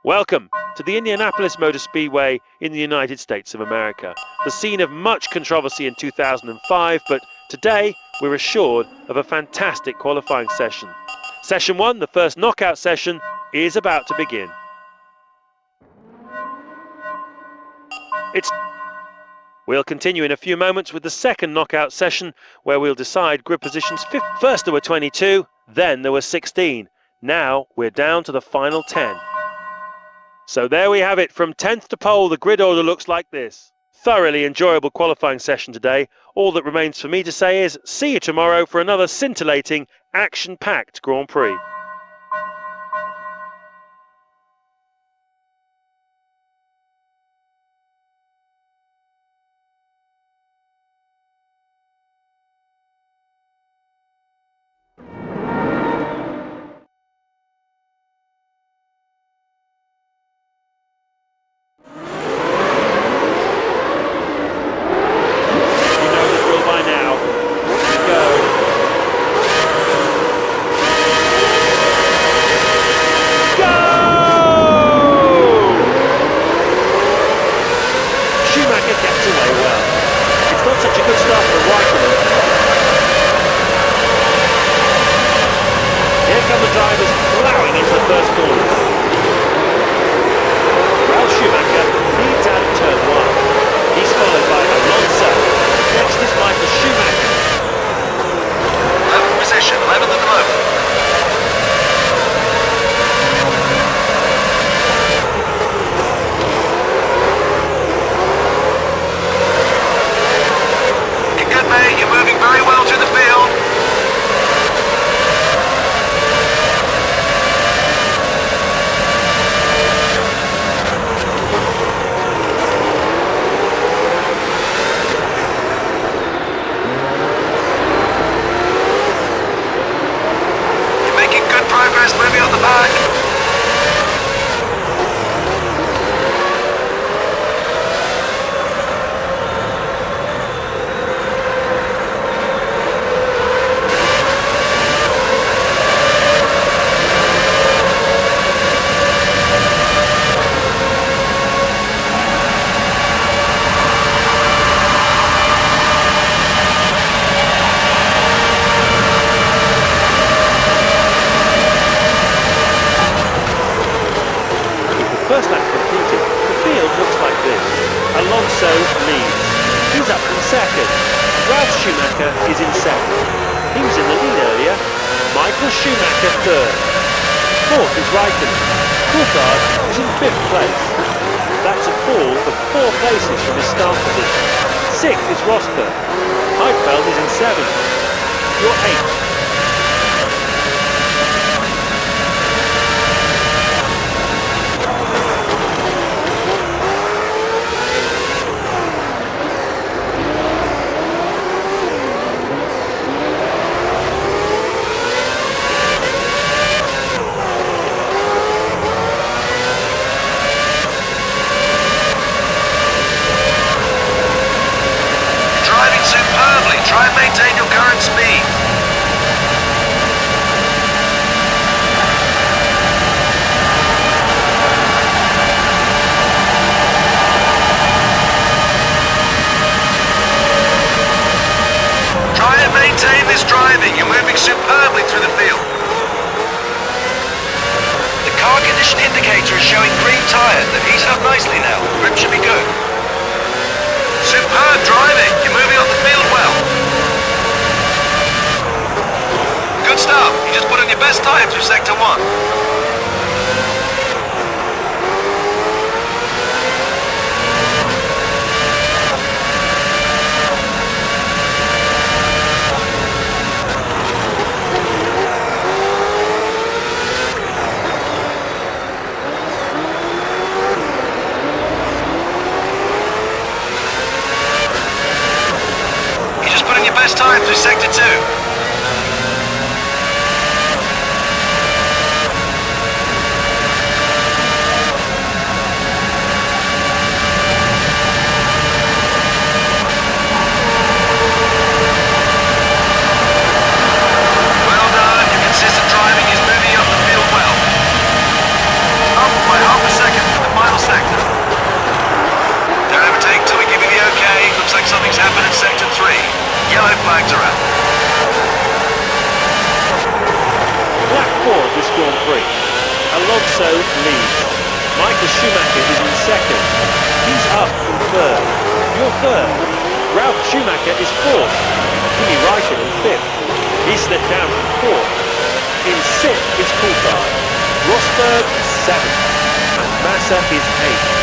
Welcome to the Indianapolis Motor Speedway in the United States of America, the scene of much controversy in 2005, but today we're assured of a fantastic qualifying session. Session 1, the first knockout session, is about to begin. We'll continue in a few moments with the second knockout session, where we'll decide grid positions. First there were 22, then there were 16. Now we're down to the final 10. So there we have it, from 10th to pole the grid order looks like this. Thoroughly enjoyable qualifying session today. All that remains for me to say is see you tomorrow for another scintillating, action-packed Grand Prix. First lap completed, the field looks like this. Alonso leads. He's up in second. Ralf Schumacher is in second. He was in the lead earlier. Michael Schumacher third. Fourth is Raikkonen. Coulthard is in fifth place. That's a fall of 4 places from his start position. Sixth is Rosberg. Heidfeld is in seventh. You're eighth. Try and maintain your current speed. Try and maintain this driving. You're moving superbly through the field. The car condition indicator is showing green tyres. They've heated up nicely now. Grip should be good. Superb driving. You're moving on the field well. Good stuff. You just put in your best time through Sector 1. Best time through Sector 2. Grand Prix. Alonso leads. Michael Schumacher is in second. He's up from third. You're third. Ralf Schumacher is fourth. Kimi Räikkönen fifth. He slipped down from fourth. In sixth is Coulthard. Rosberg seventh. And Massa is eighth.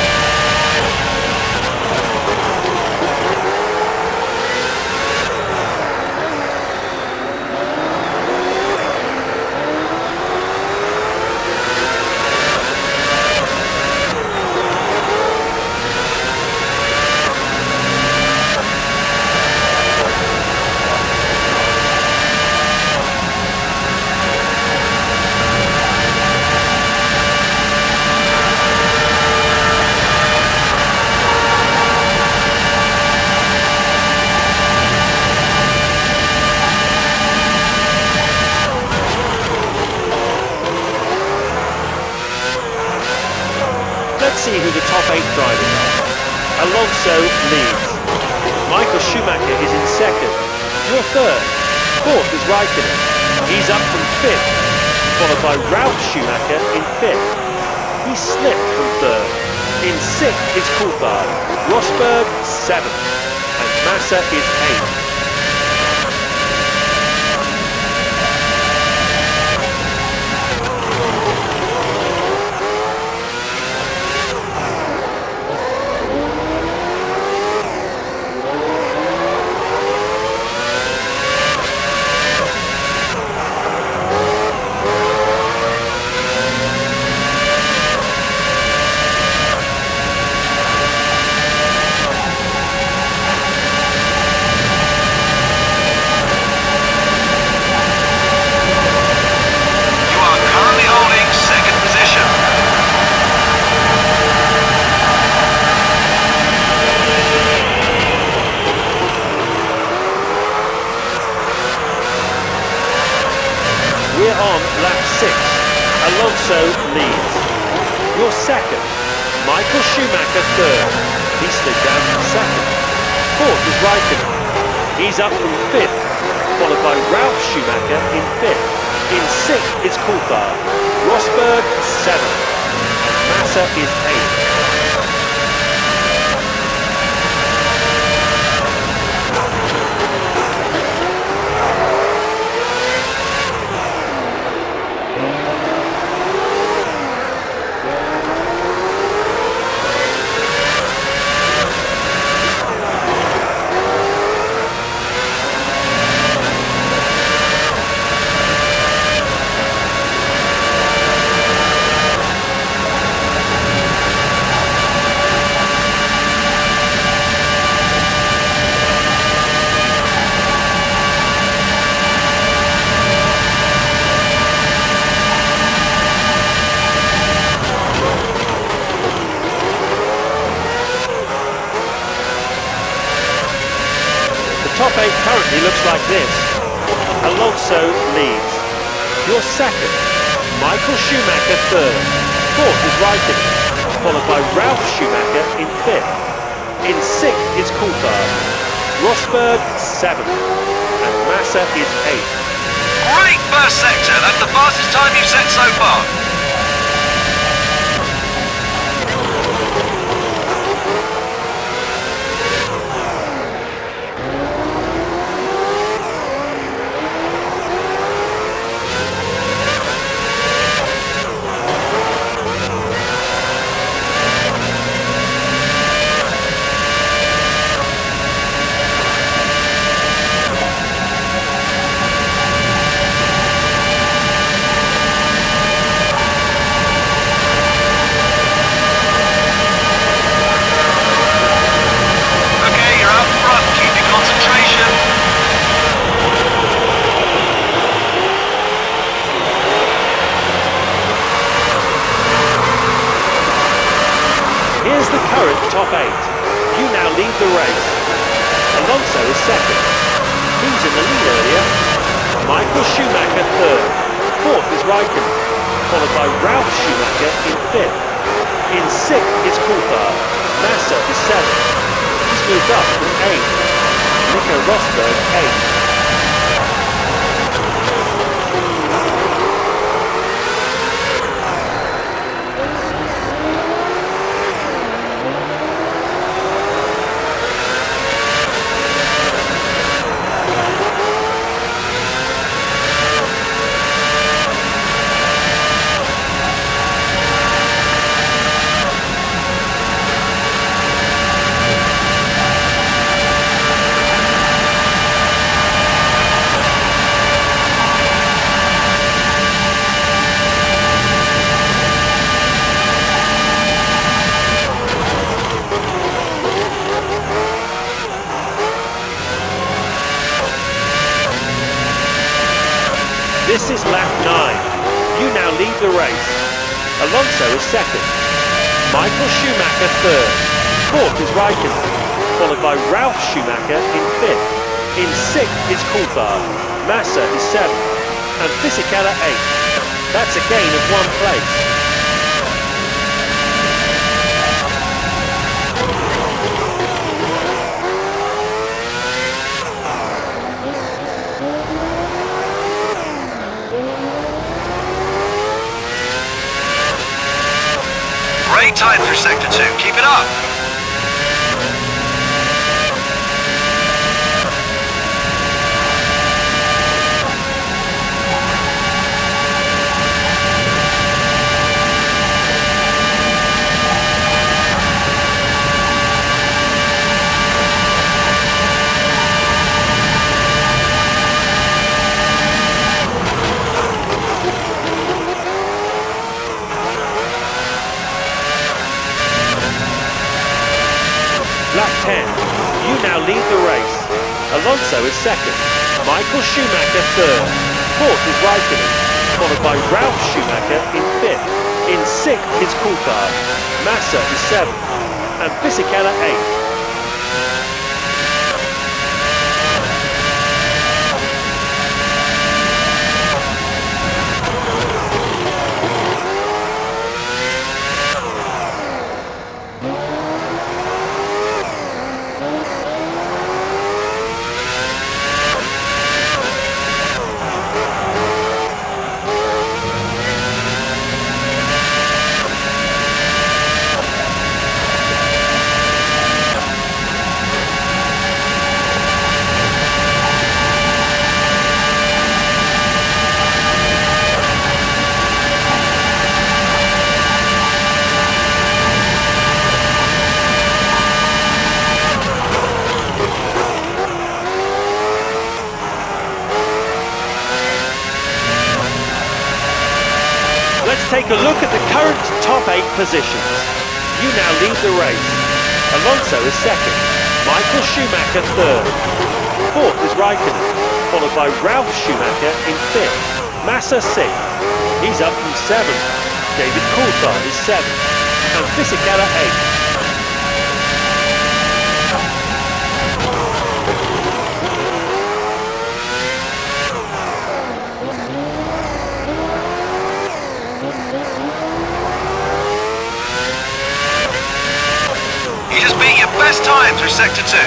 Let's see who the top 8 drivers are. Alonso leads. Michael Schumacher is in second. You're third. Fourth is Räikkönen. He's up from fifth, followed by Ralf Schumacher in fifth. He slipped from third. In sixth is Coulthard. Rosberg seventh. And Massa is eighth. We're on lap 6. Alonso leads. You're second. Michael Schumacher third. He slid down from second. Fourth is Räikkönen. He's up from fifth, followed by Ralf Schumacher in fifth. In sixth is Coulthard. Rosberg seventh. And Massa is eighth. Top 8 currently looks like this. Alonso leads. You're second. Michael Schumacher third. Fourth is Räikkönen, followed by Ralf Schumacher in fifth. In sixth is Coulthard. Rosberg seventh. And Massa is eighth. Great first sector. That's the fastest time you've set so far. Here's the current top 8. You now lead the race. Alonso is second. He was in the lead earlier. Michael Schumacher third. Fourth is Räikkönen, followed by Ralf Schumacher in fifth. In sixth is Coulthard. Massa is seventh. He's moved up from eighth. Nico Rosberg eighth. This is lap 9. You now lead the race. Alonso is second. Michael Schumacher third. Fourth is Raikkonen, followed by Ralf Schumacher in fifth. In sixth is Coulthard. Massa is seventh. And Fisichella eighth. That's a gain of 1 place. Great time through Sector 2. Keep it up. Lap 10. You now lead the race. Alonso is second. Michael Schumacher third. Fourth is Raikkonen, followed by Ralf Schumacher in fifth. In sixth is Coulthard. Massa is seventh. And Fisichella eighth. Let's take a look at the current top 8 positions. You now lead the race. Alonso is second. Michael Schumacher third. Fourth is Raikkonen, followed by Ralf Schumacher in fifth. Massa sixth. He's up from seventh. David Coulthard is seventh. And Fisichella eighth. You just beat your best time through Sector 2.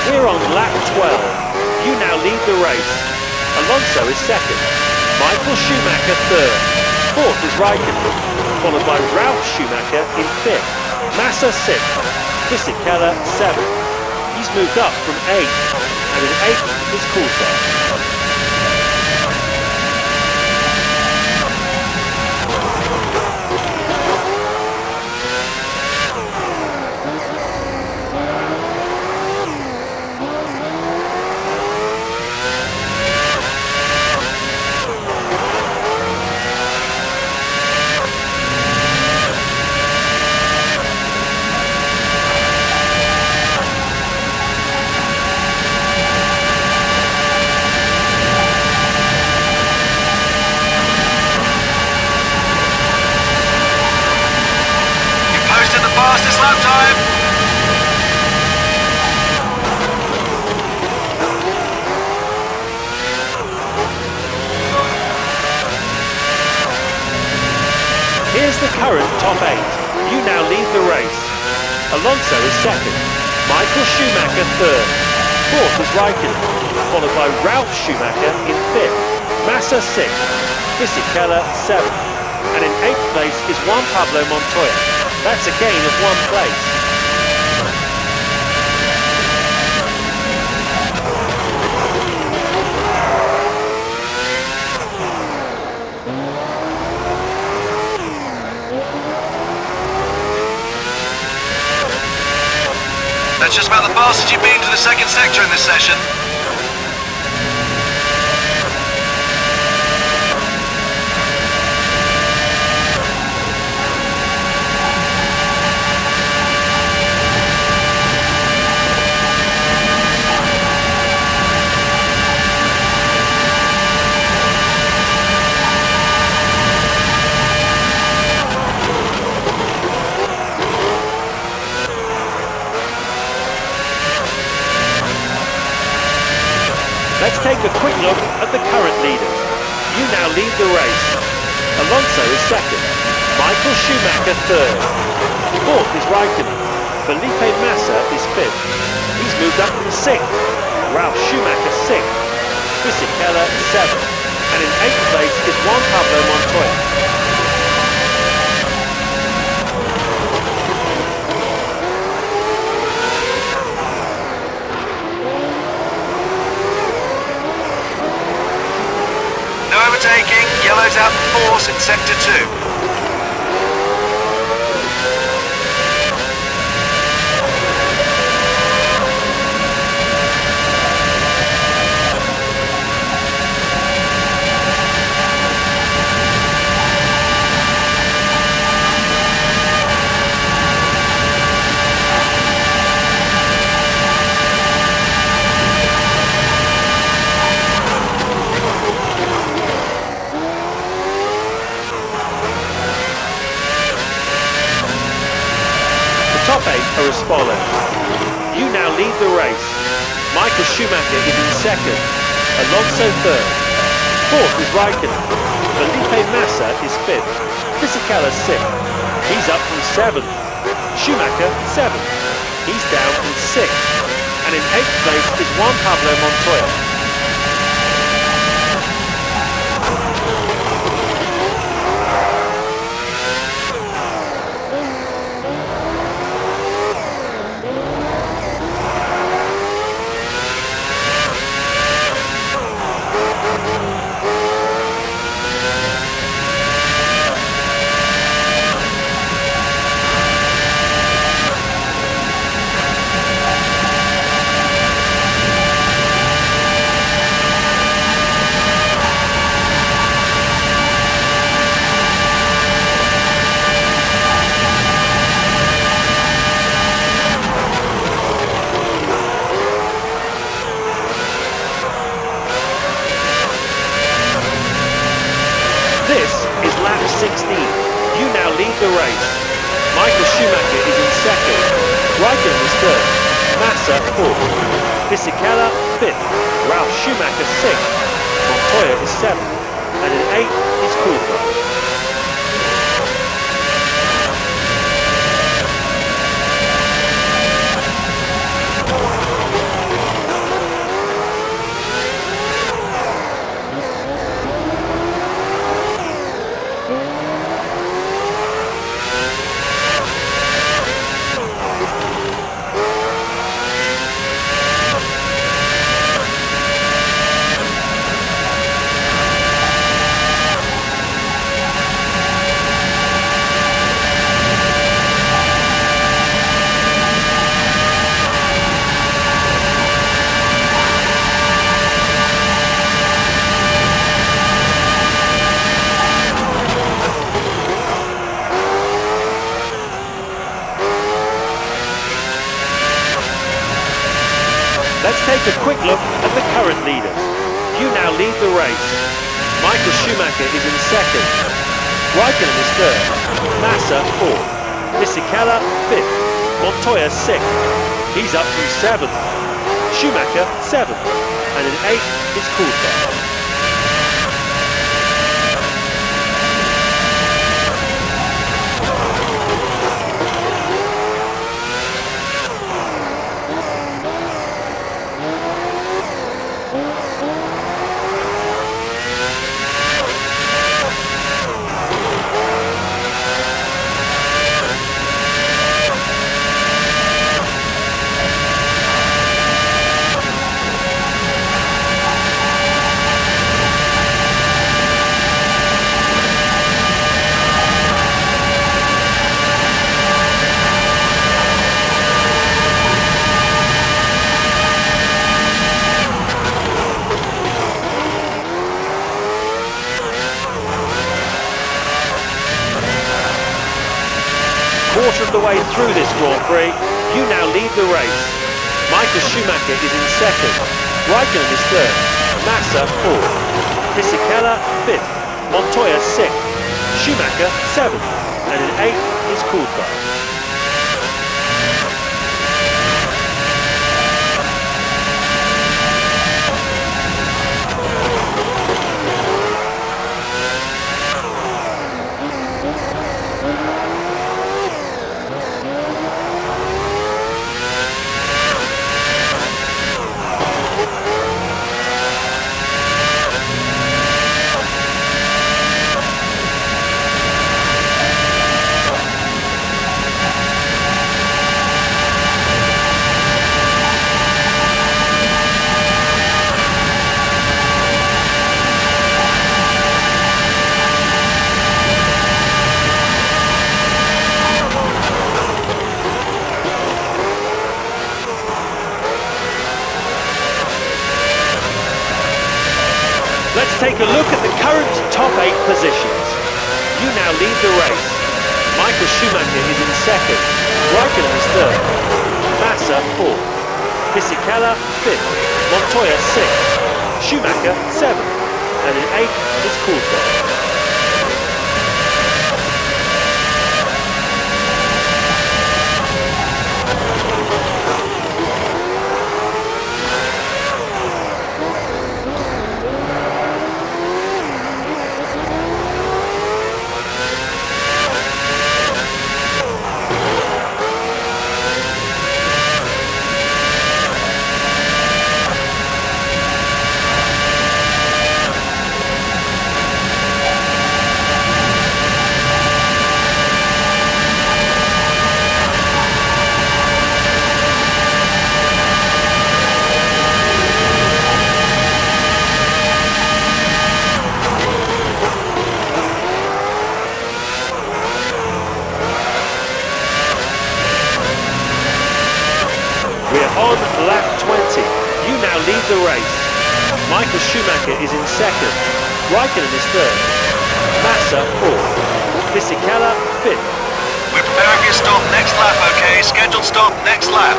We're on lap 12. You now lead the race. Alonso is second. Michael Schumacher third. Fourth is Raikkonen, followed by Ralf Schumacher in fifth. Massa sixth. Fisichella seventh. He's moved up from eighth. And in eighth is Coulthard. Fastest lap time. Here's the current top 8. You now lead the race. Alonso is second. Michael Schumacher third. Fourth is Raikkonen, followed by Ralf Schumacher in fifth. Massa sixth. Fisichella seventh. And in eighth place is Juan Pablo Montoya. That's a gain of 1 place. fast as you've been to the second sector in this session. Let's take a quick look at the current leaders. You now lead the race. Alonso is second. Michael Schumacher third. Fourth is Raikkonen. Felipe Massa is fifth. He's moved up from sixth. Ralf Schumacher sixth. Fisichella seventh. And in eighth place is Juan Pablo Montoya. Overtaking, yellow's out the force in sector 2. Top 8 are as follows. You now lead the race. Michael Schumacher is in second. Alonso third. Fourth is Raikkonen. Felipe Massa is fifth. Fisichella sixth. He's up from seventh. Schumacher seventh. He's down from sixth. And in eighth place is Juan Pablo Montoya. This is lap 16. You now lead the race. Michael Schumacher is in second. Raikkonen is third. Massa fourth. Fisichella fifth. Ralf Schumacher sixth. Montoya is seventh. And in eighth is Coulthard. Let's take a quick look at the current leaders. You now lead the race. Michael Schumacher is in second. Raikkonen is third. Massa fourth. Fisichella fifth. Montoya sixth. He's up from seventh. Schumacher seventh. And in eighth is Coulthard. underway through this Grand Prix. You now lead the race. Michael Schumacher is in second. Raikkonen is third. Massa fourth. Fisichella fifth. Montoya sixth. Schumacher seventh. And in eighth is Coulthard. Let's take a look at the current top 8 positions. You now lead the race. Michael Schumacher is in second. Raikkonen is third. Massa fourth. Fisichella fifth. Montoya sixth. Schumacher seventh. And in eighth is Coulthard. On lap 20, you now lead the race. Michael Schumacher is in second. Raikkonen is third. Massa fourth. Fisichella fifth. We're preparing for your stop next lap, okay? Scheduled stop next lap.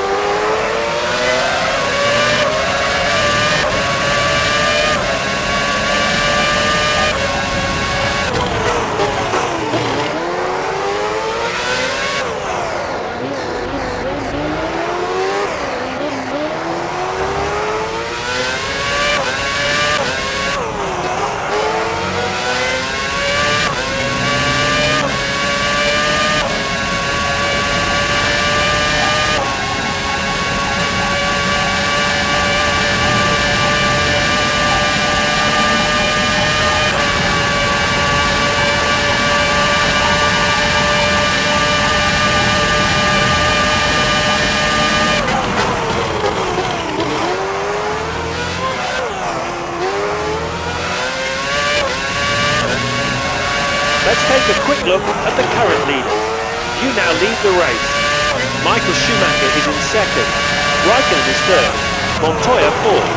Let's take a quick look at the current leaders. You now lead the race. Michael Schumacher is in second. Raikkonen is third. Montoya fourth.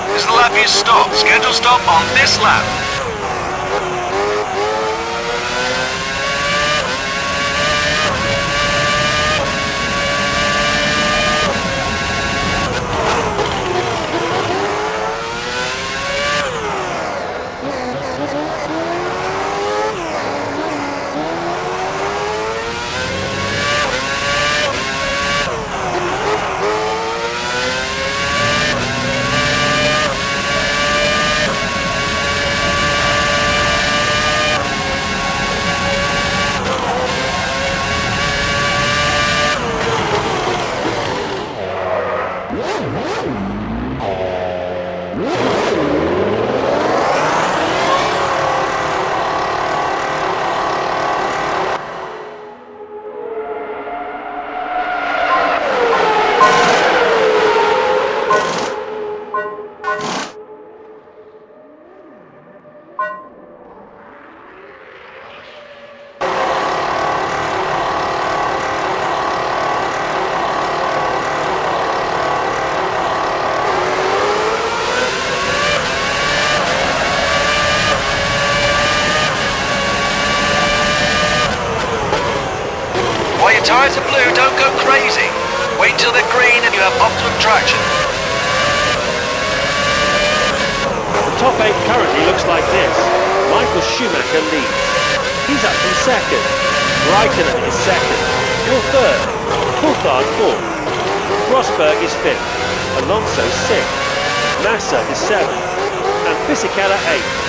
This is the lap you stop. Scheduled stop on this lap. your tyres are blue, don't go crazy. Wait till they're green and you have optimum traction. The top 8 currently looks like this. Michael Schumacher leads. He's up from second. Raikkonen is second. You're third. Coulthard fourth. Rosberg is fifth. Alonso sixth. Massa is seventh. And Fisichella eighth.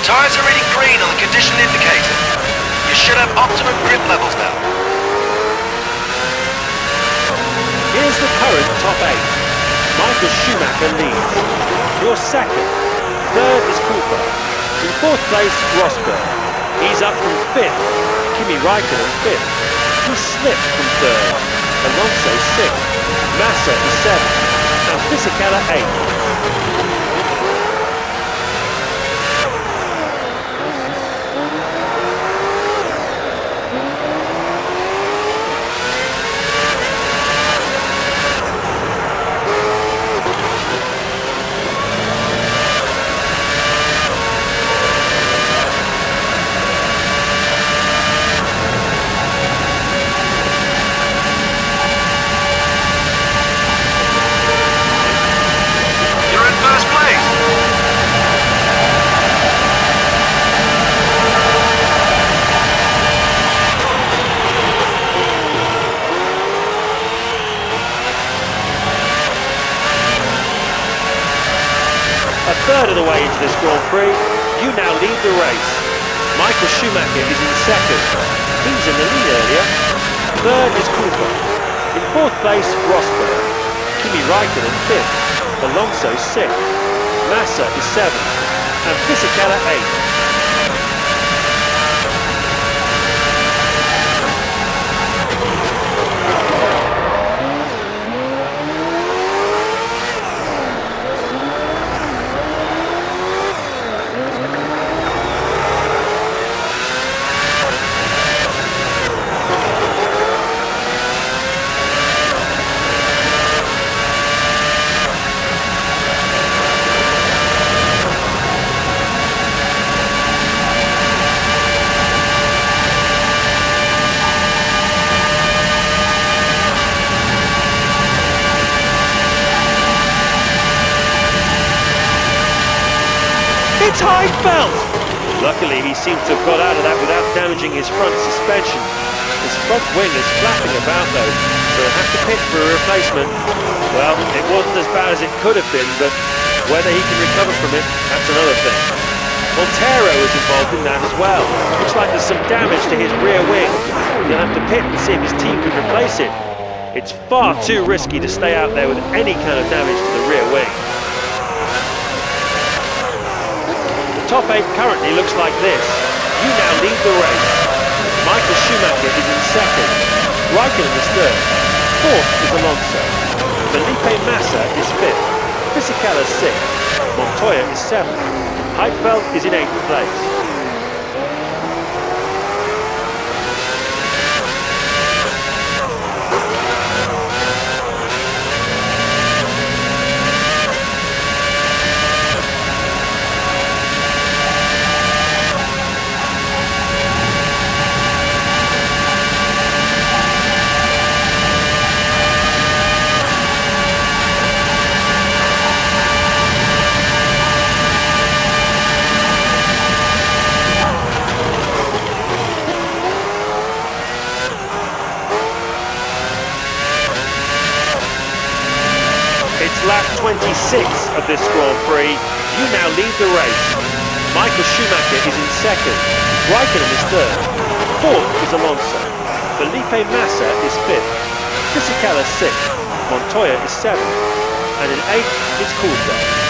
Tyres are reading green on the condition indicator. You should have optimum grip levels now. Here's the current top 8. Michael Schumacher leads. You're second. Third is Coulthard. In fourth place, Rosberg. He's up from fifth. Kimi Raikkonen fifth. He slipped from third. Alonso sixth. Massa is seventh. And Fisichella eighth. A third of the way into this Grand Prix, you now lead the race. Michael Schumacher is in second. He was in the lead earlier. Third is Coulthard. In fourth place, Rosberg. Kimi Raikkonen fifth. Alonso sixth. Massa is seventh. And Fisichella eighth. It's Heidfeld! Luckily, he seems to have got out of that without damaging his front suspension. His front wing is flapping about though, so he'll have to pit for a replacement. Well, it wasn't as bad as it could have been, but whether he can recover from it, that's another thing. Montero is involved in that as well. Looks like there's some damage to his rear wing. He'll have to pit and see if his team can replace it. It's far too risky to stay out there with any kind of damage to the rear wing. Top 8 currently looks like this. You now lead the race. Michael Schumacher is in second. Raikkonen is third. Fourth is Alonso. Felipe Massa is fifth. Fisichella sixth. Montoya is seventh. Heidfeld is in 8th place. It's lap 26 of this Grand Prix. You now lead the race. Michael Schumacher is in second. Raikkonen is third. Fourth is Alonso. Felipe Massa is fifth. Fisichella sixth. Montoya is seventh. And in eighth is Coulthard.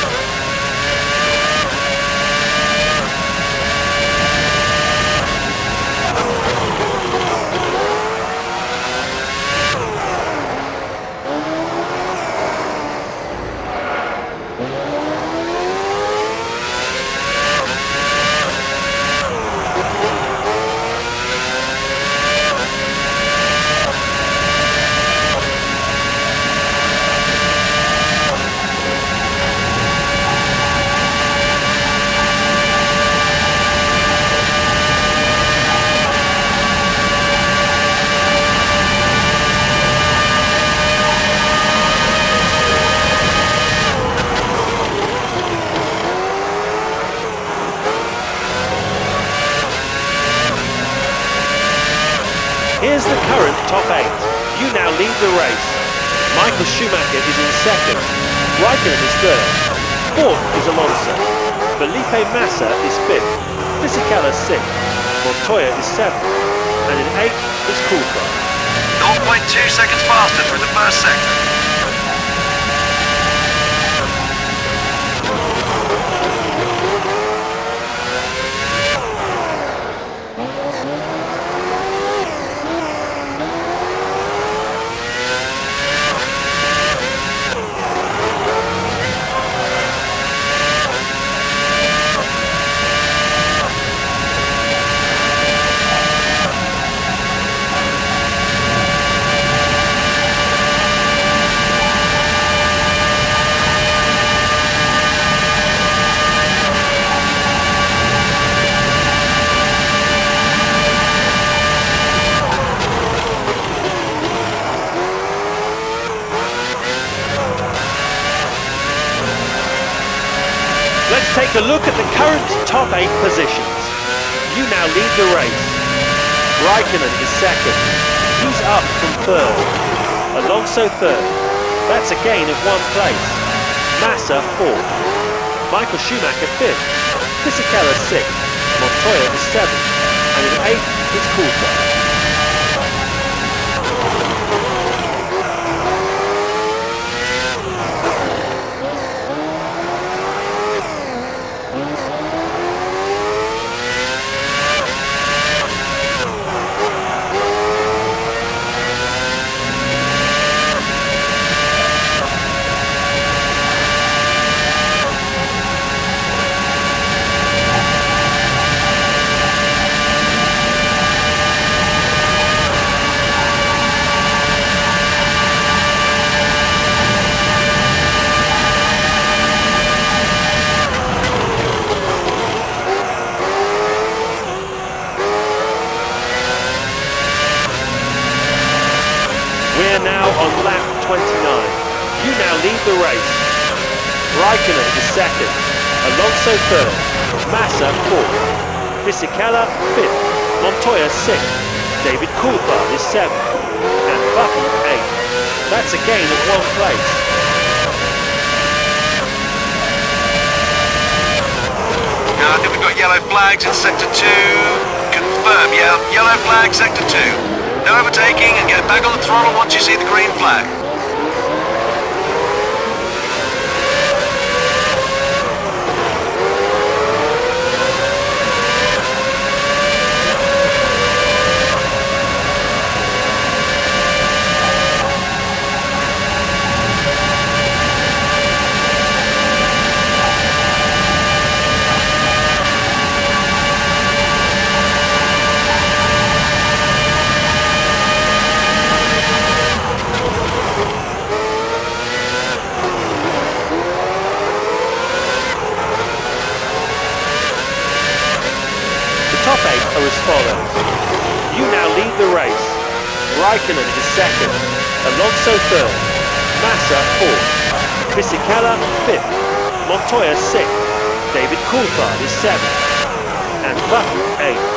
Here's the current top 8. You now lead the race. Michael Schumacher is in second. Raikkonen is third. Fourth is Alonso. Felipe Massa is fifth. Fisichella sixth. Montoya is seventh. And in eighth is Coulthard. 0.2 seconds faster through the first sector. Let's take a look at the current top 8 positions. You now lead the race. Raikkonen is second. He's up from third. Alonso third. That's a gain of 1 place. Massa fourth. Michael Schumacher fifth. Fisichella sixth. Montoya is seventh. And in eighth is Coulthard. We're now on lap 29. You now lead the race. Raikkonen is second. Alonso third. Massa fourth. Fisichella fifth. Montoya sixth. David Coulthard is seventh. And Button eighth. That's a gain of 1 place. Now I think we've got yellow flags in sector 2. Confirm, yeah, yellow flag sector 2. No overtaking and get back on the throttle once you see the green flag. Top 8 are as follows. You now lead the race. Raikkonen is second. Alonso third. Massa fourth. Fisichella fifth. Montoya sixth. David Coulthard is seventh. And Button eighth.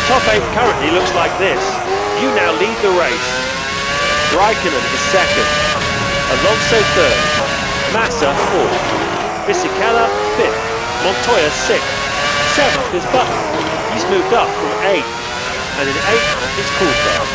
Top 8 currently looks like this. You now lead the race. Raikkonen is second. Alonso third. Massa fourth. Fisichella fifth. Montoya sixth. Seventh is Button. He's moved up from 8th. And in 8th is Coulthard.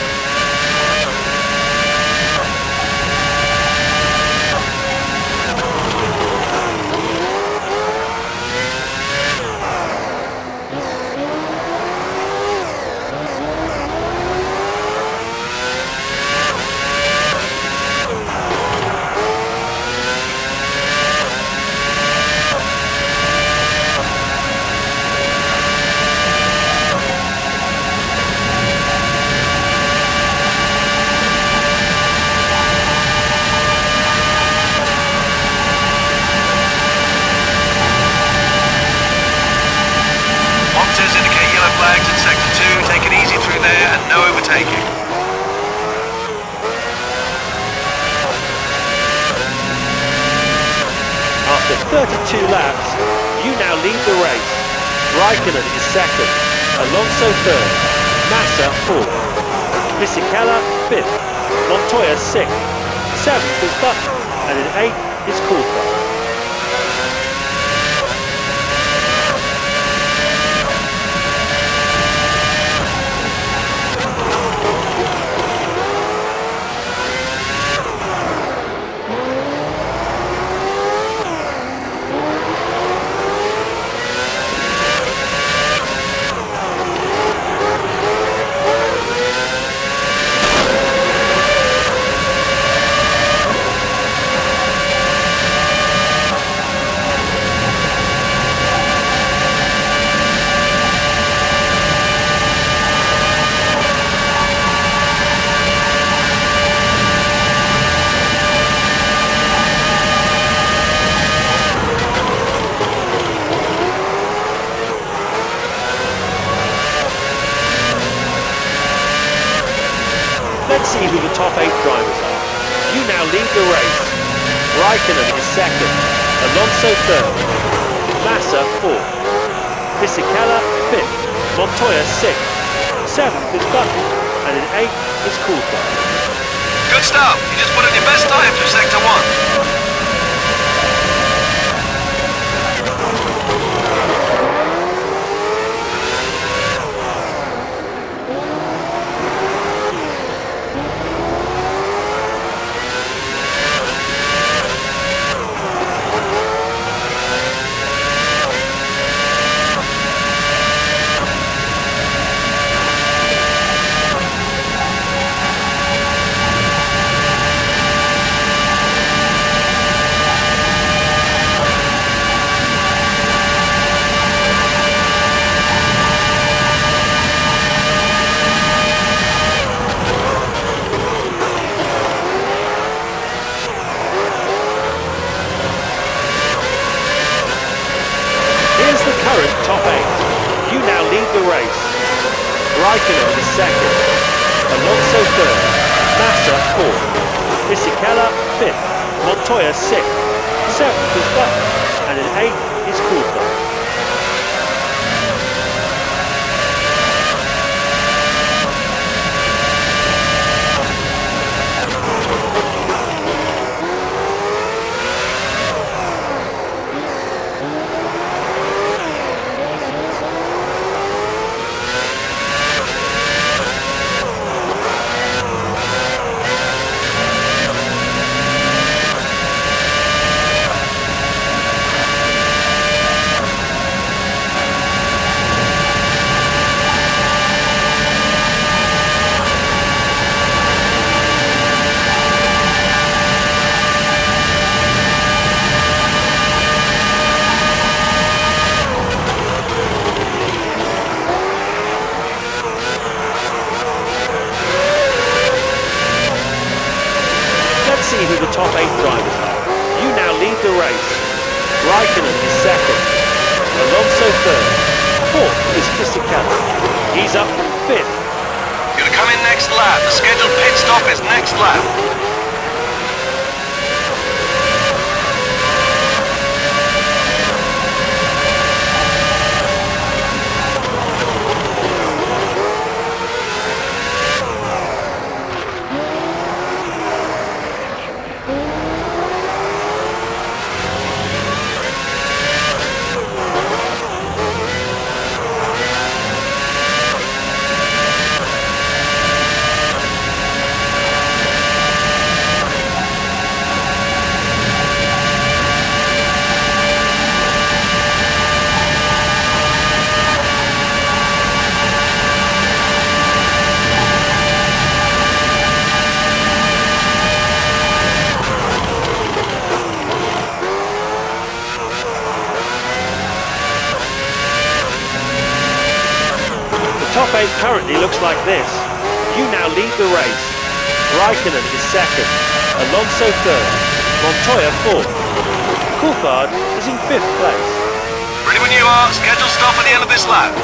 Flags in sector 2, take it easy through there and no overtaking. After 32 laps, you now lead the race. Raikkonen is second, Alonso third, Massa fourth, Fisichella fifth, Montoya sixth, seventh is Button, and in 8th is Coulthard. Let's see who the top 8 drivers are. You now lead the race. Raikkonen is second, Alonso third, Massa fourth, Fisichella fifth, Montoya sixth, seventh is Button, and in 8th is Coulthard. Good start. You just put in your best time through sector 1. Top 8. You now lead the race. Raikkonen is second, Alonso third, Massa fourth, Fisichella fifth, Montoya sixth, seventh is Button, and in 8th is Coulthard. See who the top 8 drivers are. You now lead the race. Raikkonen is second, Alonso third, fourth is Fisichella. He's up from 5th. You're to come in next lap. The scheduled pit stop is next lap. Top 8 currently looks like this. You now lead the race. Raikkonen is second, Alonso third, Montoya fourth. Coulthard is in 5th place. Ready when you are. Scheduled stop at the end of this lap.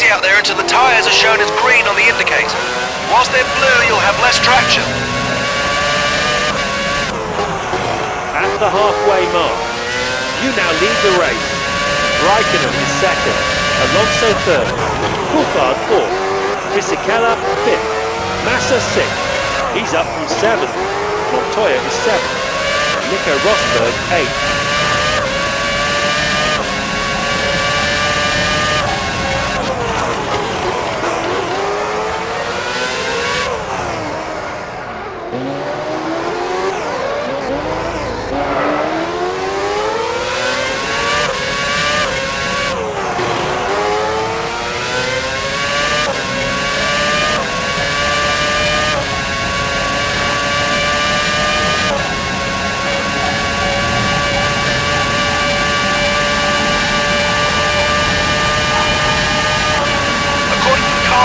Out there until the tyres are shown as green on the indicator. Whilst they're blue, you'll have less traction. At the halfway mark, you now lead the race. Raikkonen is second, Alonso third, Coulthard fourth, Fisichella fifth, Massa sixth. He's up from 7th. Montoya is 7th. Nico Rosberg 8th.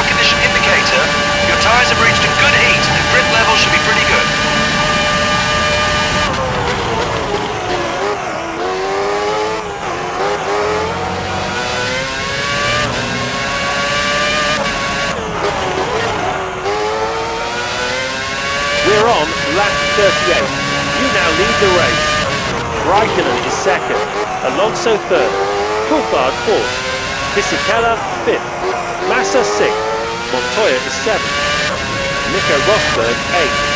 Condition indicator, your tyres have reached a good heat and grip level should be pretty good. We're on lap 38. You now lead the race. Raikkonen is second, Alonso third, Coulthard fourth, Fisichella fifth, Massa 6th, Montoya is 7th, Nico Rosberg 8th.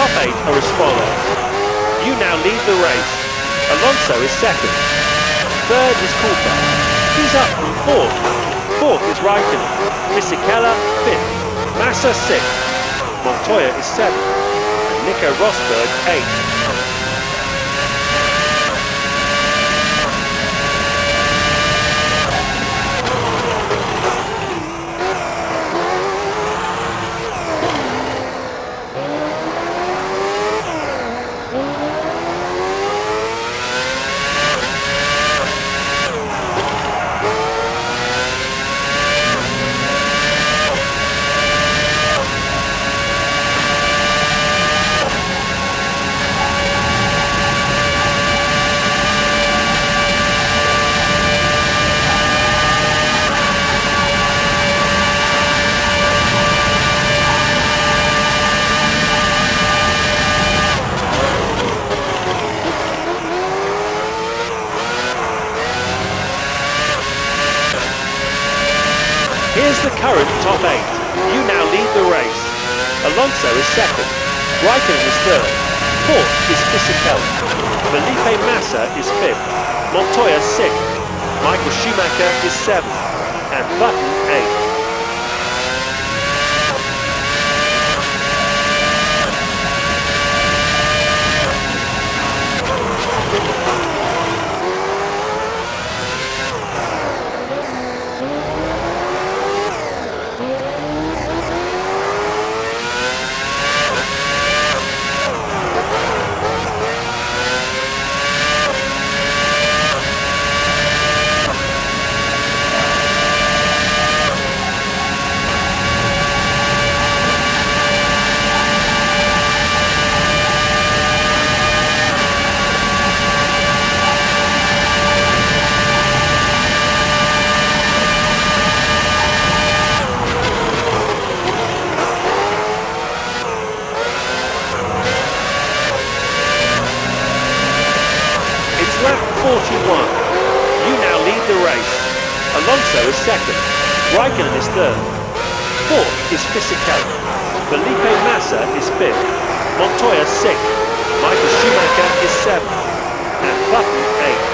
Top 8 are as follows. You now lead the race. Alonso is second. Third is Coulthard. He's up from 4th. Fourth is Raikkonen. Fisichella 5th. Massa 6th. Montoya is 7th. And Nico Rosberg 8th. Here's the current top 8. You now lead the race. Alonso is second. Raikkonen is third. Fourth is Fisichella. Felipe Massa is fifth. Montoya sixth. Michael Schumacher is seventh. And Button eighth. Lap 41. You now lead the race. Alonso is second. Raikkonen is third. Fourth is Fisichella. Felipe Massa is fifth. Montoya sixth. Michael Schumacher is seventh. And Button eighth.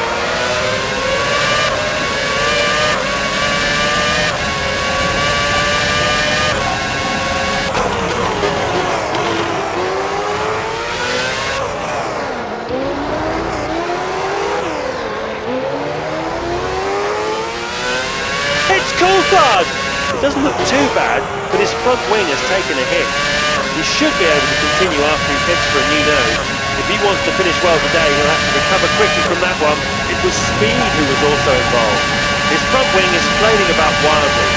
It's Coulthard! It doesn't look too bad, but his front wing has taken a hit. He should be able to continue after he pits for a new nose. If he wants to finish well today, he'll have to recover quickly from that one. It was Speed who was also involved. His front wing is flailing about wildly.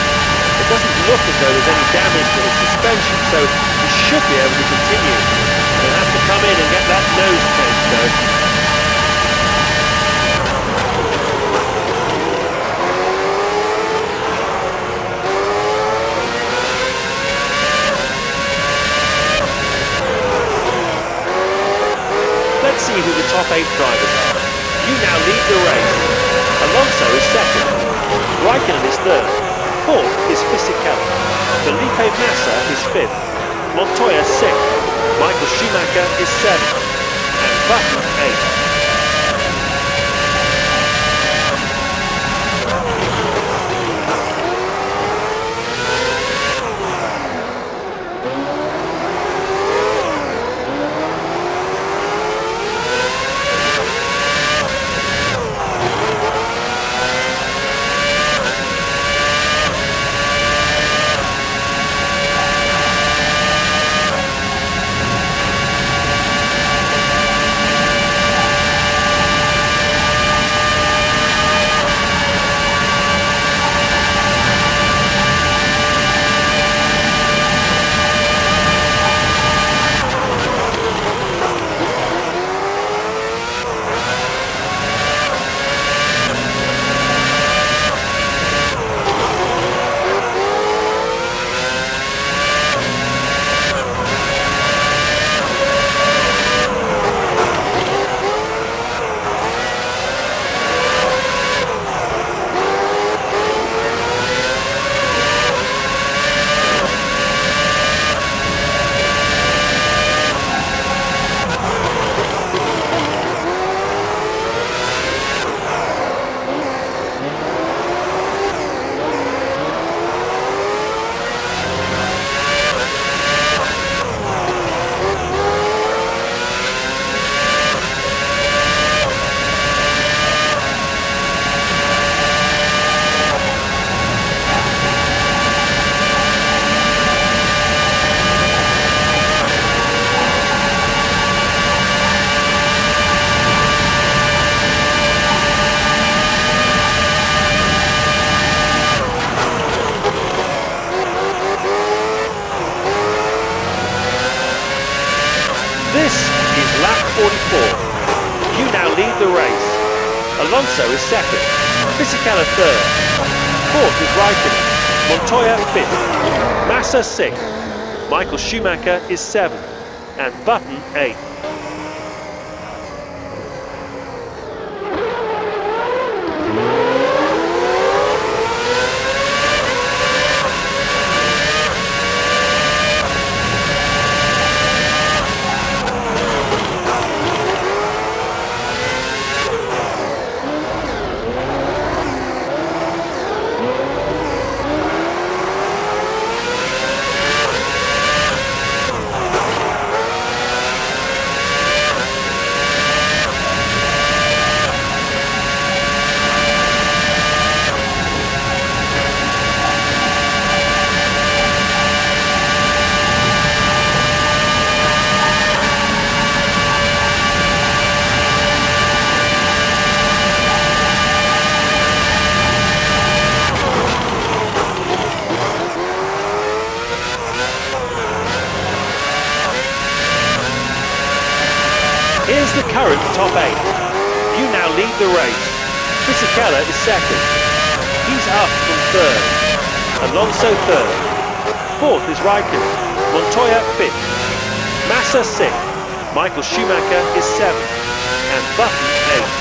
It doesn't look as though there's any damage to his suspension, so he should be able to continue. He'll have to come in and get that nose changed though. Let's see who the top 8 drivers are. You now lead the race. Alonso is second. Raikkonen is third. Fourth is Fisichella. Felipe Massa is fifth. Montoya sixth. Michael Schumacher is seventh. And Button eighth. This is lap 44. You now lead the race. Alonso is second. Fisichella third. Fourth is Raikkonen. Montoya fifth. Massa sixth. Michael Schumacher is seventh. And Button eighth. Here's the current top 8. You now lead the race. Fisichella is second. He's up from third. Alonso third. Fourth is Raikkonen. Montoya fifth. Massa sixth. Michael Schumacher is seventh. And Button eighth.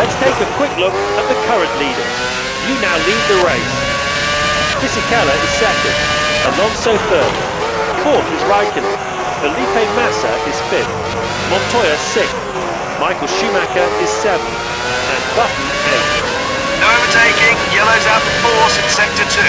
Let's take a quick look at the current leaders. You now lead the race. Fisichella is second. Alonso third. Fourth is Raikkonen. Felipe Massa is fifth. Montoya sixth. Michael Schumacher is seventh. And Button eighth. No overtaking. Yellow's out the force in sector 2.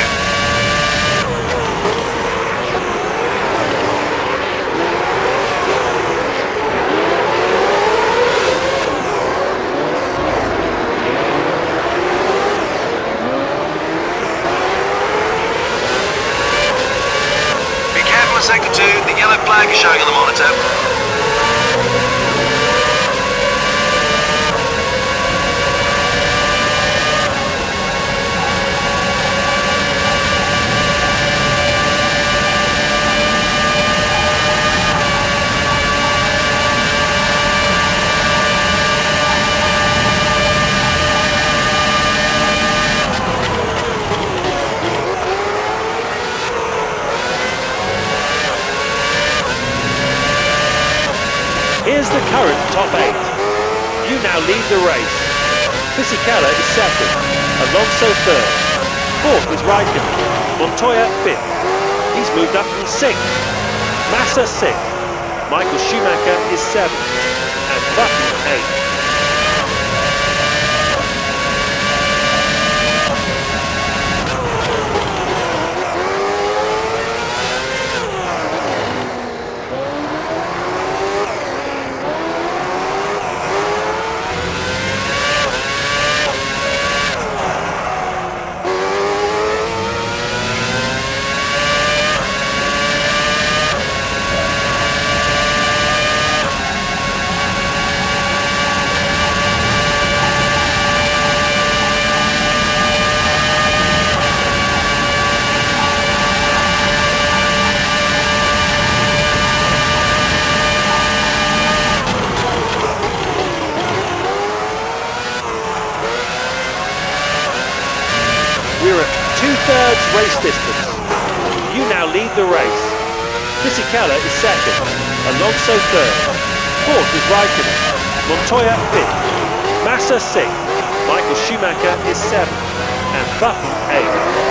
Sector 2, the yellow flag is showing on the monitor. Here's the current top 8. You now lead the race. Fisichella is second. Alonso third. Fourth is Raikkonen. Montoya fifth. He's moved up from sixth. Massa sixth. Michael Schumacher is seventh. And Button eighth. We're at 2/3 race distance. You now lead the race. Fisichella is second. Alonso third. Fourth is Raikkonen. Montoya fifth. Massa sixth. Michael Schumacher is seventh. And Button eighth.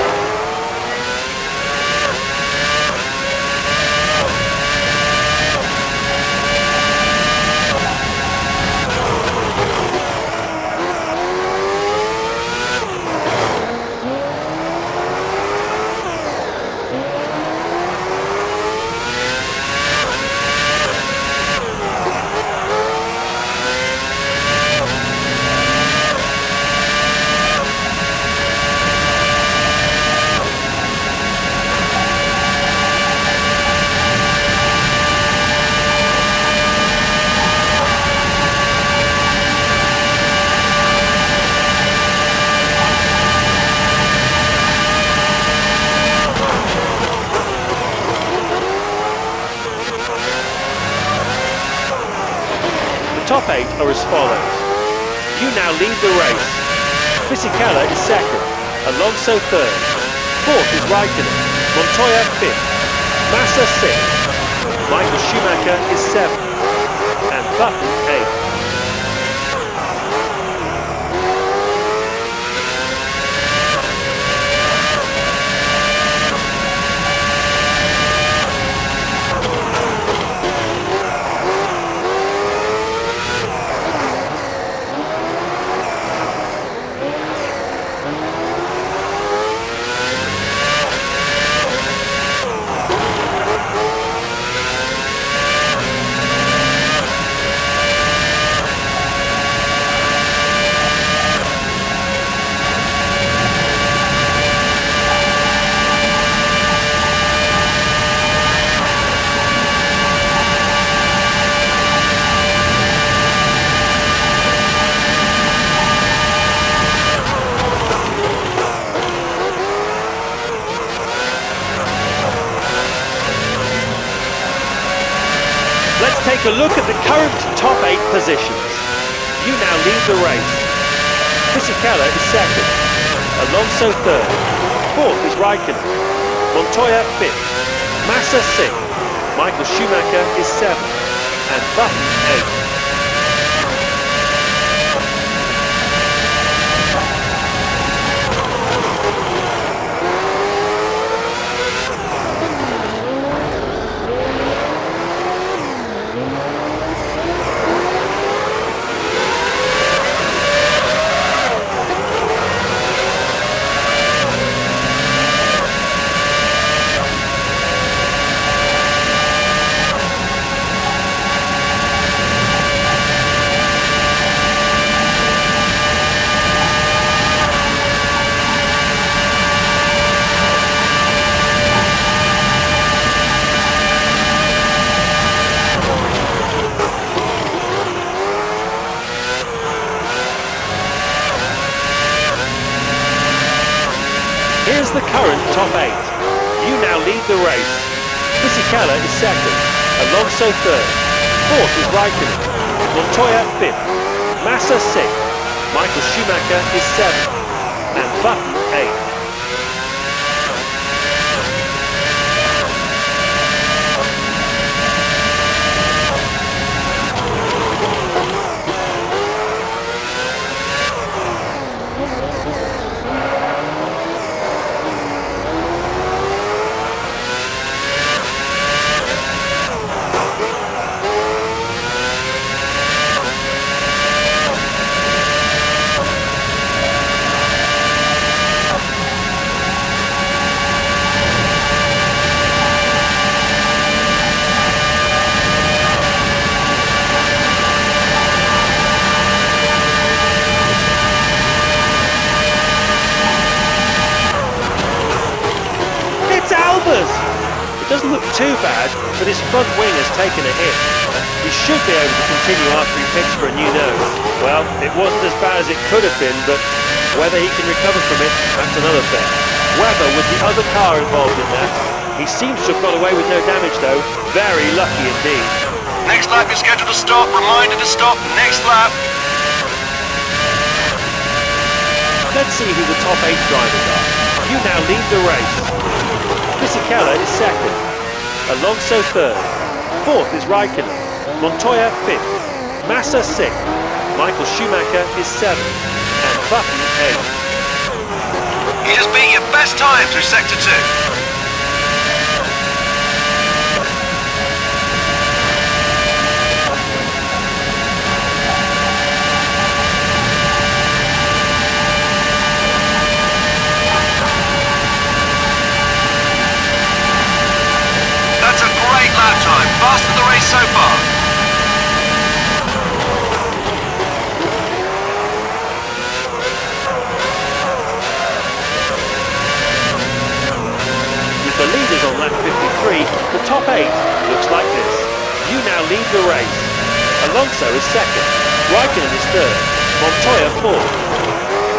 Top 8 are as follows. You now lead the race. Fisichella is second. Alonso third. Fourth is Raikkonen. Montoya fifth. Massa sixth. Michael Schumacher is seventh. And Button eighth. Let's take a look at the current top 8 positions. You now lead the race. Fisichella is second. Alonso third. Fourth is Raikkonen. Montoya fifth. Massa sixth. Michael Schumacher is seventh. And Button eighth. Here's the current top 8. You now lead the race. Fisichella is second. Alonso third. Fourth is Raikkonen. Montoya fifth. Massa sixth. Michael Schumacher is seventh. And Button eighth. It doesn't look too bad, but his front wing has taken a hit. He should be able to continue after he picks for a new nose. Well, it wasn't as bad as it could have been, but whether he can recover from it, that's another thing. Webber was the other car involved in that. He seems to have got away with no damage though. Very lucky indeed. Next lap is scheduled to stop. Reminder to stop. Next lap. Let's see who the top 8 drivers are. You now lead the race. Fisichella is second. Alonso third. Fourth is Raikkonen. Montoya fifth. Massa sixth. Michael Schumacher is seventh. And Button eighth. You just beat your best time through Sector 2. Lap time, fast of the race so far. With the leaders on lap 53, the top 8 looks like this. You now lead the race. Alonso is second. Raikkonen is third. Montoya fourth.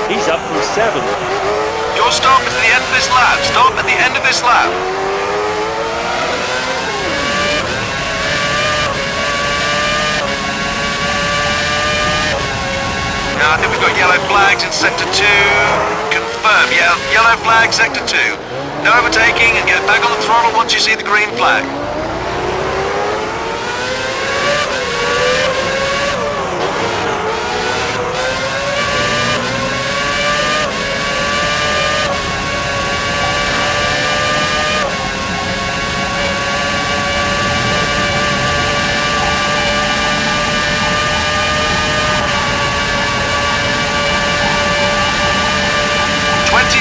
He's up from 7th. Your stop is at the end of this lap. Stop at the end of this lap. I think we've got yellow flags in Sector 2. Confirm, yeah, yellow flag, Sector 2. No overtaking and get back on the throttle once you see the green flag.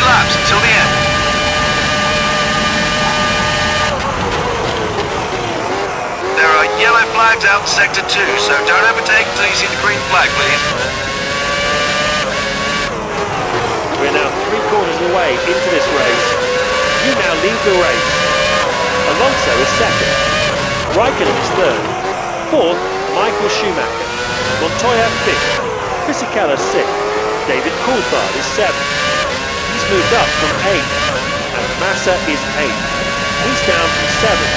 Laps until the end. There are yellow flags out in Sector 2, so don't overtake until you see the green flag, please. We're now 3 quarters away into this race. You now lead the race. Alonso is second. Raikkonen is third. Fourth, Michael Schumacher. Montoya fifth. Fisichella sixth. David Coulthard is seventh. He's moved up from 8th, and Massa is 8th. He's down from 7th.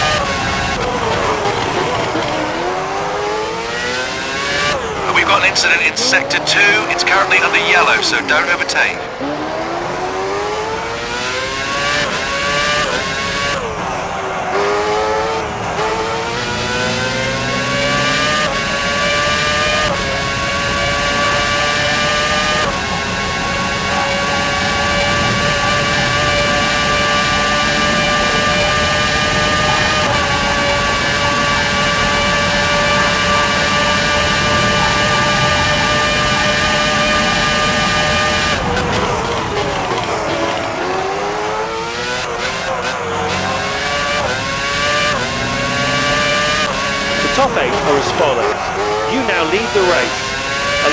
an incident in Sector 2. It's currently under yellow, so don't overtake. Top 8 are as follows. You now lead the race.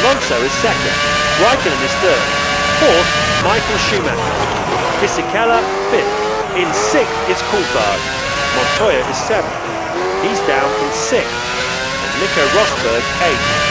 Alonso is second. Raikkonen is third. Fourth, Michael Schumacher. Fisichella, fifth. In sixth is Coulthard. Montoya is seventh. He's down in sixth. And Nico Rosberg, eighth.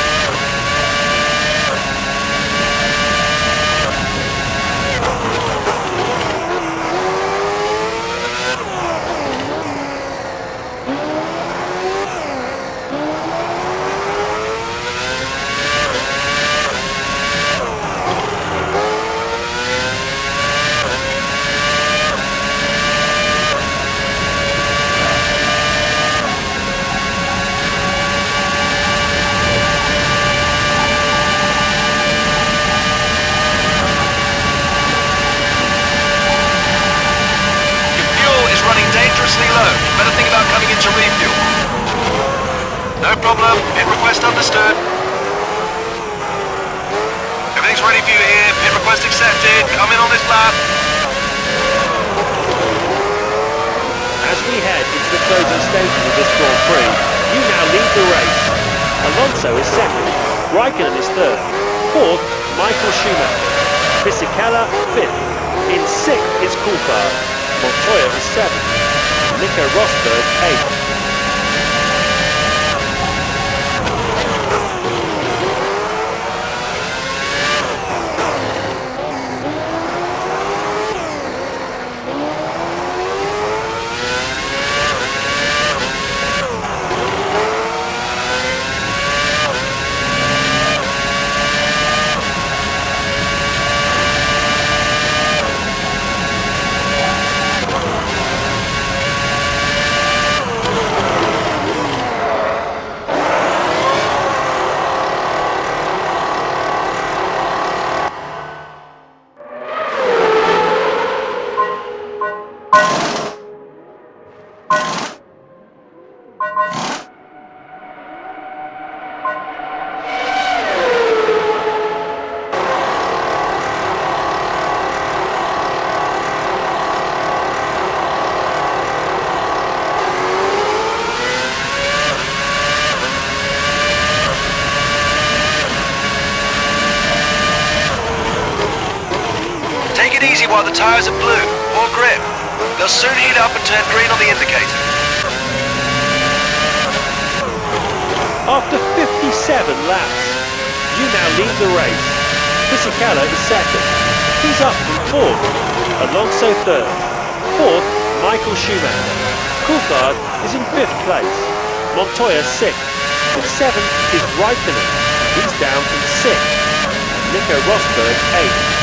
Low. Better think about coming into refuel. No problem. Pit request understood. Everything's ready for you here. Pit request accepted. Come in on this lap. As we head into the closing stages of this Grand Prix, you now lead the race. Alonso is second. Raikkonen is third. Fourth, Michael Schumacher. Fisichella, fifth. In sixth is Coulthard. Montoya is seventh. Nico Rosberg, 8th. While the tyres are blue, more grip. They'll soon heat up and turn green on the indicator. After 57 laps, you now lead the race. Fisichella is second. He's up from fourth. Alonso third. Fourth, Michael Schumacher. Coulthard is in fifth place. Montoya sixth. In seventh is Raikkonen. He's down from sixth. And Nico Rosberg eighth.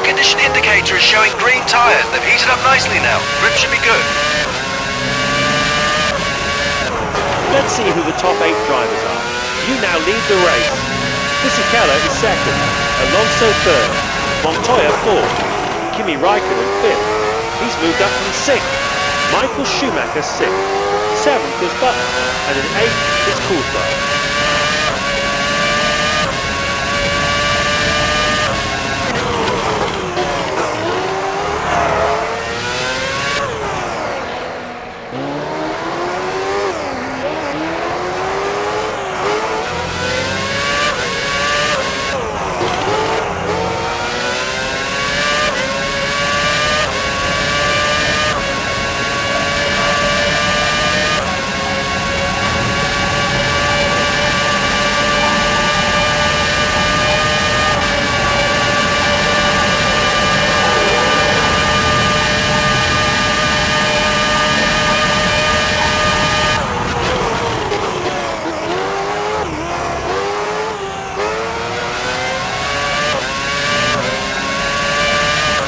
Condition indicator is showing green tyres. They've heated up nicely now. Grip should be good. Let's see who the top 8 drivers are. You now lead the race. Fisichella is second. Alonso third. Montoya fourth. Kimi Raikkonen fifth. He's moved up from sixth. Michael Schumacher sixth. Seventh is Button. And in eighth is Coulthard.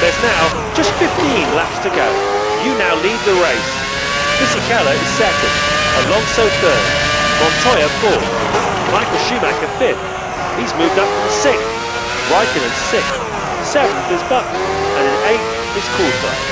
There's now just 15 laps to go. You now lead the race. Fisichella is second, Alonso third, Montoya fourth, Michael Schumacher fifth. He's moved up from sixth, Raikkonen sixth, seventh is Button, and in eighth is Coulthard.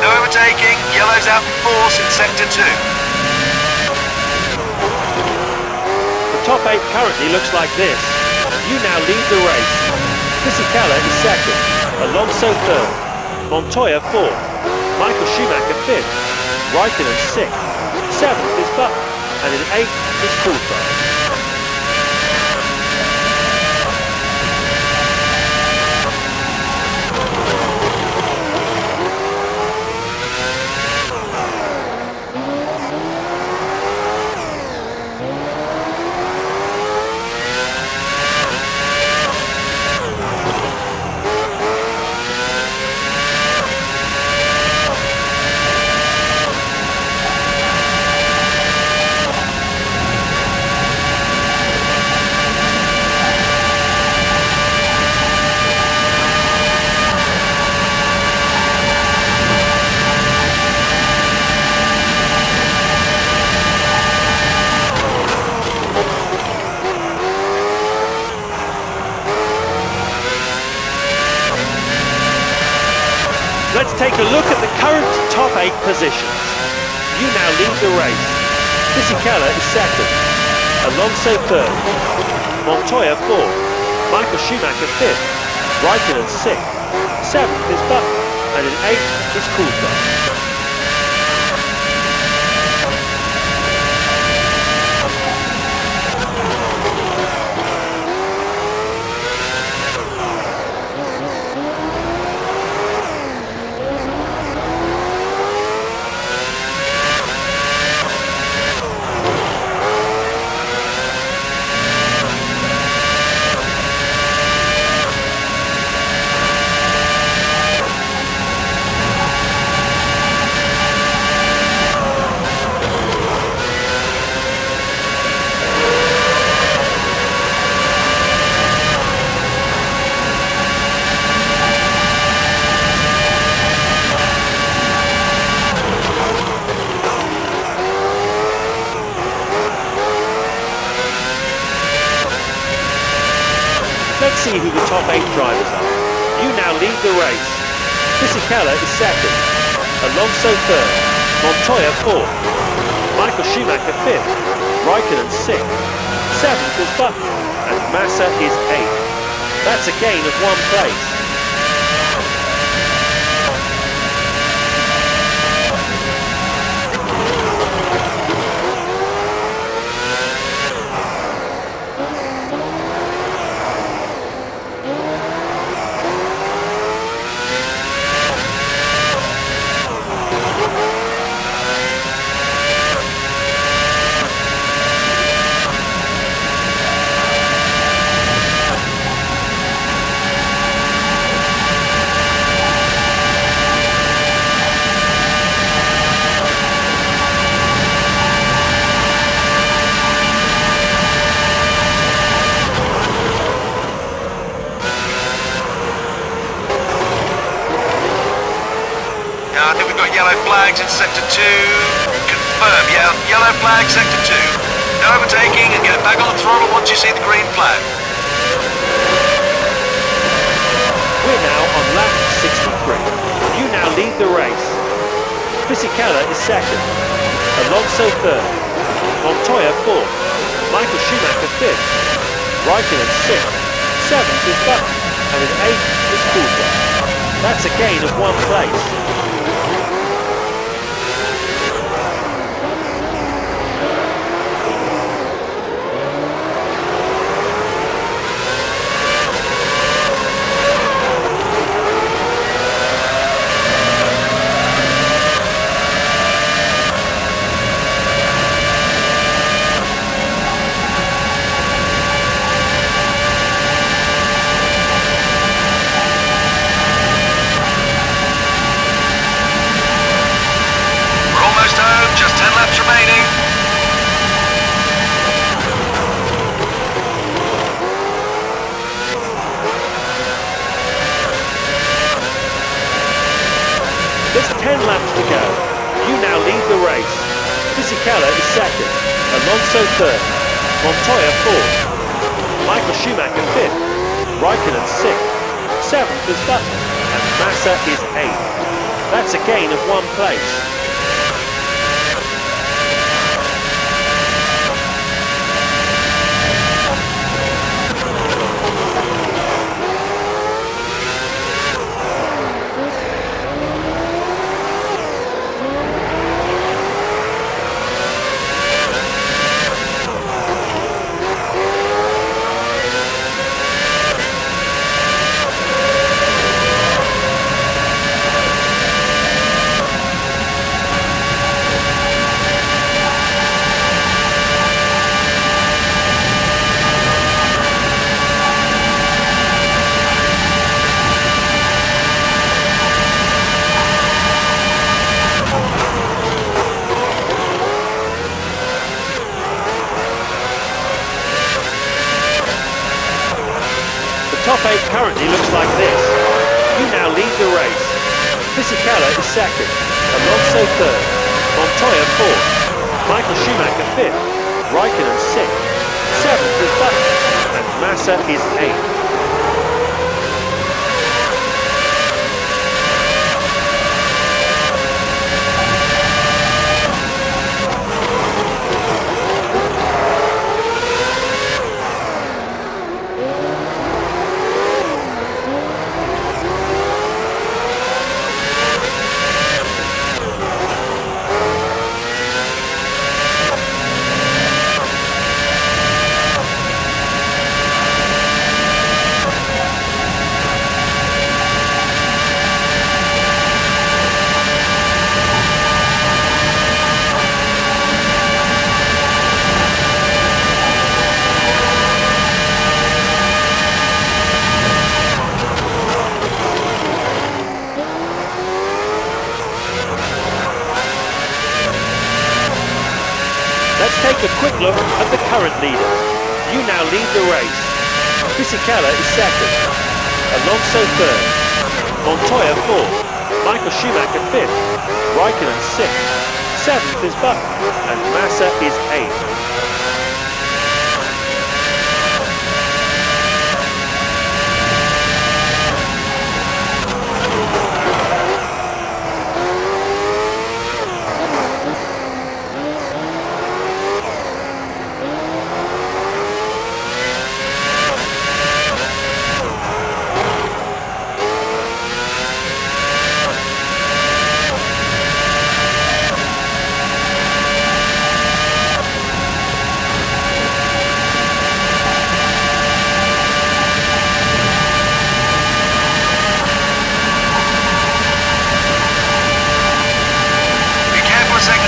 Overtaking, yellow's out in force in sector 2. The top 8 currently looks like this. You now lead the race. Fisichella is second, Alonso third, Montoya fourth, Michael Schumacher fifth, Raikkonen sixth, seventh is Button, and in eighth is Coulthard. Let's take a look at the current top 8 positions. You now lead the race. Fisichella is second, Alonso third, Montoya fourth, Michael Schumacher fifth, Raikkonen sixth, seventh is Button, and in eighth is Coulthard. Let's see who the top 8 drivers are. You now lead the race. Fisichella is second, Alonso third, Montoya fourth, Michael Schumacher fifth, Raikkonen sixth, seventh is Button, and Massa is eighth. That's a gain of 1 place. I think we've got yellow flags in sector 2. Confirm, yeah, yellow flag, sector 2. No overtaking and get back on the throttle once you see the green flag. We're now on lap 63. You now lead the race. Fisichella is second, Alonso third, Montoya fourth, Michael Schumacher fifth, Raikkonen sixth, Seventh is Button, and in eighth is Coulter. That's a gain of 1 place. Just 10 laps remaining. There's 10 laps to go. You now lead the race. Fisichella is second, Alonso third, Montoya fourth, Michael Schumacher fifth, Raikkonen sixth, seventh is Button, and Massa is eighth. That's a gain of 1 place. Top 8 currently looks like this. You now lead the race. Fisichella is second, Alonso third, Montoya fourth, Michael Schumacher fifth, Raikkonen sixth, seventh is Button, and Massa is eighth. Let's take a quick look at the current leaders. You now lead the race. Fisichella is second, Alonso third, Montoya fourth, Michael Schumacher fifth, Raikkonen sixth, seventh is Button, and Massa is eighth.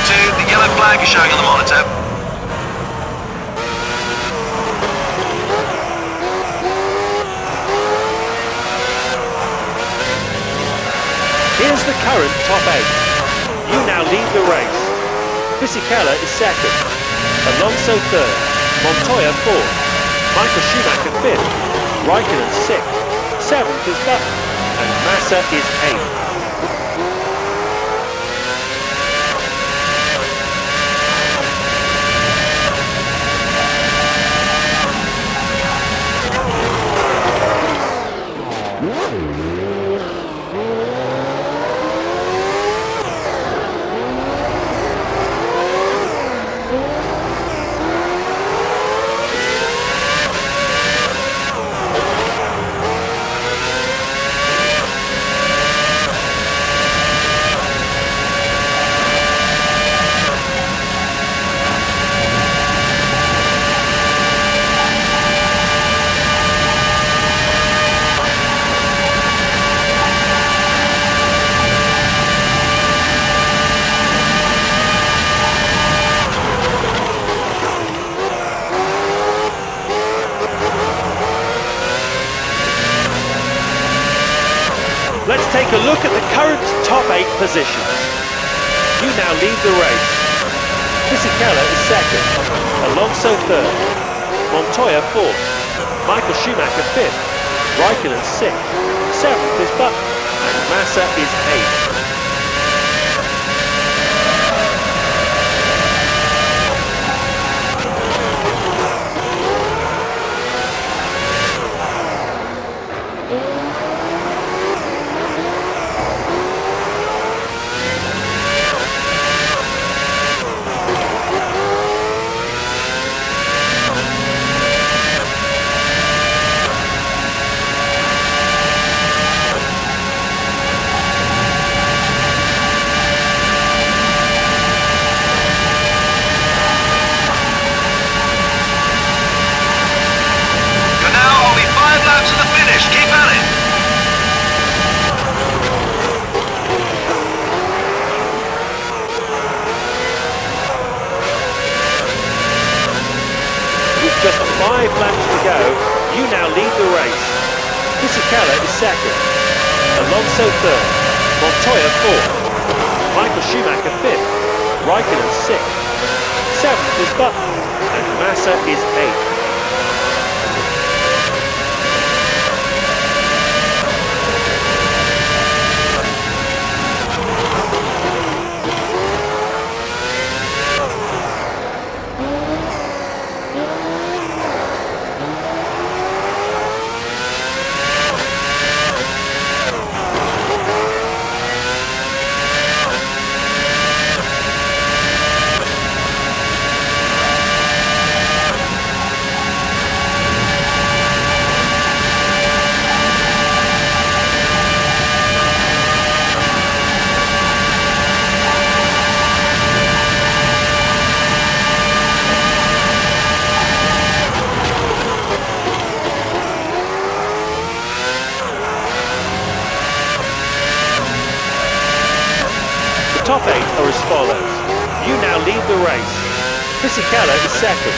The yellow flag is showing on the monitor. Here's the current top 8. You now lead the race. Fisichella is second, Alonso third, Montoya fourth, Michael Schumacher fifth, Raikkonen sixth, seventh is Button, and Massa is eighth. Let's take a look at the current top 8 positions. You now lead the race. Fisichella is second, Alonso third, Montoya fourth, Michael Schumacher fifth, Raikkonen sixth, seventh is Button, and Massa is eighth. Just 5 laps to go, you now lead the race. Fisichella is second, Alonso third, Montoya fourth, Michael Schumacher fifth, Raikkonen sixth, seventh is Button, and Massa is eighth. Top 8 are as follows. You now lead the race. Fisichella is second,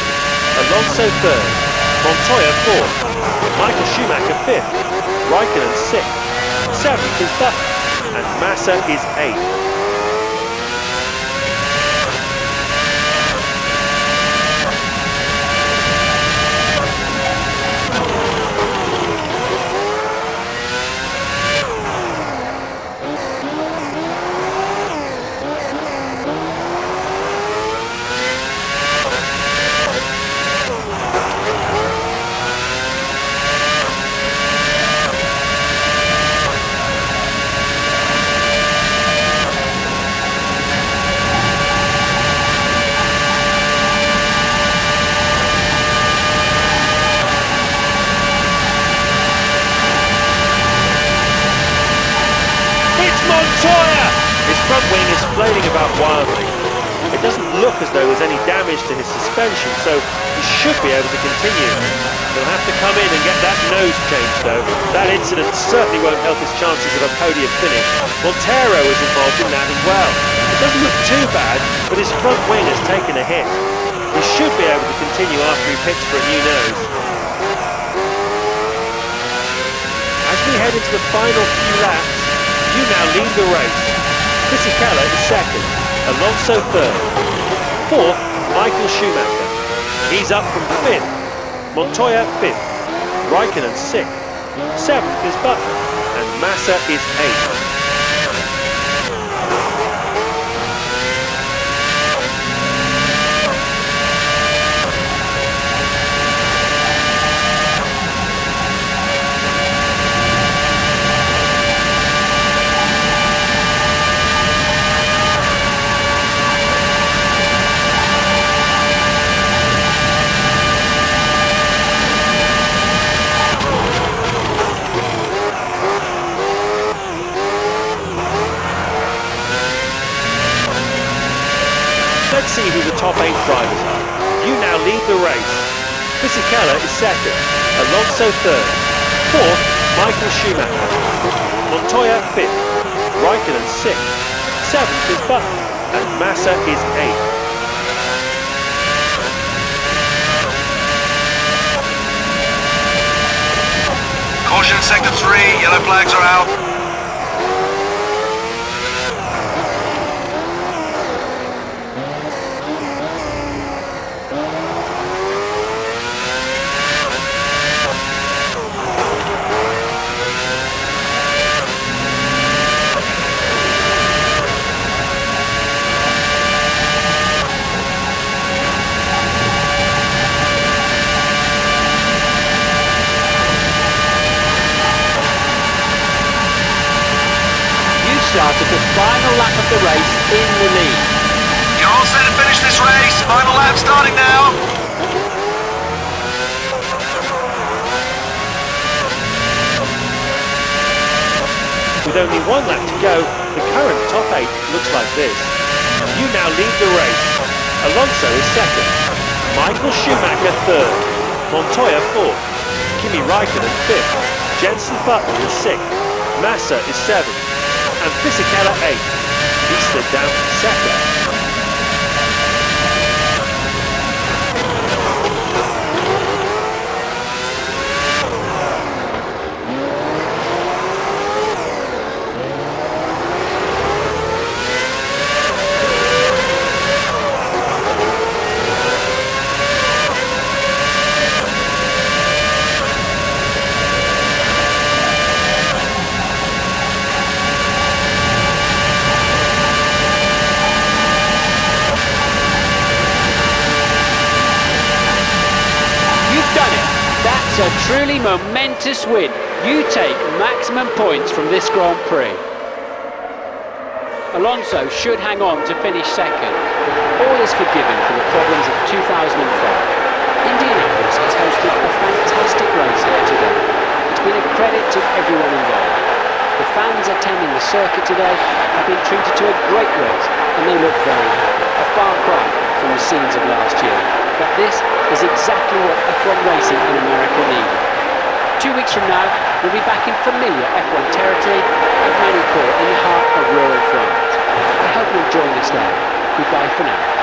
Alonso third, Montoya fourth, Michael Schumacher fifth, Raikkonen sixth, seventh is Button, and Massa is eighth. Montoya! His front wing is flailing about wildly. It doesn't look as though there's any damage to his suspension, so he should be able to continue. He'll have to come in and get that nose changed though. That incident certainly won't help his chances of a podium finish. Montero is involved in that as well. It doesn't look too bad, but his front wing has taken a hit. He should be able to continue after he pits for a new nose. As we head into the final few laps, you now lead the race. Fisichella is second, Alonso third, fourth, Michael Schumacher. He's up from fifth, Montoya fifth, Raikkonen sixth, seventh is Button, and Massa is eighth. Let's see who the top 8 drivers are. You now lead the race. Fisichella is second, Alonso third, fourth, Michael Schumacher, Montoya fifth, Raikkonen sixth, seventh is Button, and Massa is eighth. Caution sector 3, yellow flags are out. the race in the lead. You're all set to finish this race. Final lap starting now. With only one lap to go, the current top 8 looks like this. You now lead the race. Alonso is second. Michael Schumacher third. Montoya fourth. Kimi Raikkonen fifth. Jenson Button is sixth. Massa is seventh. And Fisichella eighth. He slid down from second. That's a truly momentous win. You take maximum points from this Grand Prix. Alonso should hang on to finish second. All is forgiven for the problems of 2005. Indianapolis has hosted a fantastic race here today. It's been a credit to everyone involved. The fans attending the circuit today have been treated to a great race and they look very happy. A far cry from the scenes of last year. But this is exactly what F1 racing in America needed. 2 weeks from now, we'll be back in familiar F1 territory at Manicourt in the heart of rural France. I hope you'll join us there. Goodbye for now.